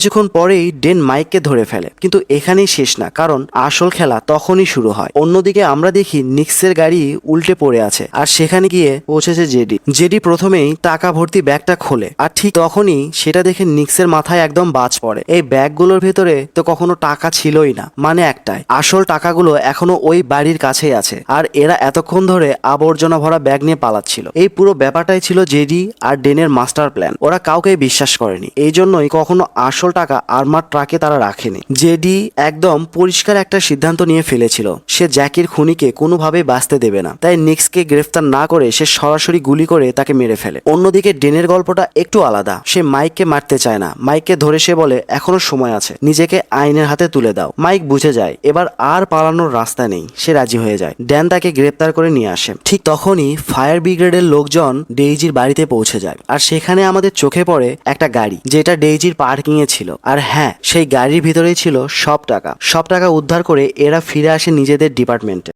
কিছুক্ষণ পরেই ডেন মাইককে ধরে ফেলে, কিন্তু এখানেই শেষ না, কারণ আসল খেলা তখনই শুরু হয়। অন্যদিকে আমরা দেখি নিক্সের গাড়ি উল্টে পড়ে আছে, আর সেখানে গিয়ে পৌঁছেছে জেডি। জেডি প্রথমেই টাকা ভর্তি ব্যাগটা খোলে, আর ঠিক তখনই সেটা দেখে নিক্সের মাথায় একদম বাজ পড়ে। এই ব্যাগগুলোর ভেতরে তো কখনো টাকা ছিলই না, মানে একটাই, আসল টাকাগুলো এখনো ওই বাড়ির কাছেই আছে, আর এরা এতক্ষণ ধরে আবর্জনা ভরা ব্যাগ নিয়ে পালাচ্ছিল। এই পুরো ব্যাপারটাই ছিল জেডি আর ডেনের মাস্টার প্ল্যান। ওরা কাউকে বিশ্বাস করেনি, এই জন্যই কখনো আসল টাকা আর্মার ট্রাকে তারা রাখেনি। জেডি একদম পরিষ্কার একটা সিদ্ধান্ত নিয়ে ফেলেছিল, সে জ্যাকির খুনিকে কোনোভাবেই বাঁচতে দেবে না। তাই নিক্সকে গ্রেফতার না করে সে সরাসরি গুলি করে তাকে মেরে ফেলে। অন্যদিকে ডেনের গল্পটা একটু আলাদা। সে মাইককে মারতে চায় না, মাইককে ধরে সে বলে এখনো সময় আছে, নিজেকে আইনের হাতে তুলে দাও। মাইক বুঝে যায় এবার আর পালানোর রাস্তা নেই, সে রাজি হয়ে যায়। ড্যান তাকে গ্রেফতার করে নিয়ে আসে। ঠিক তখনই ফায়ার ব্রিগেডের লোকজন ডেইজির বাড়িতে পৌঁছে যায়, আর সেখানে আমাদের চোখে পড়ে একটা গাড়ি, যেটা ডেইজির পার্কিং এ ছিল। আর হ্যাঁ, সেই গাড়ির ভিতরেই ছিল সব টাকা উদ্ধার করে এরা ফিরে আসে নিজেদের ডিপার্টমেন্টে।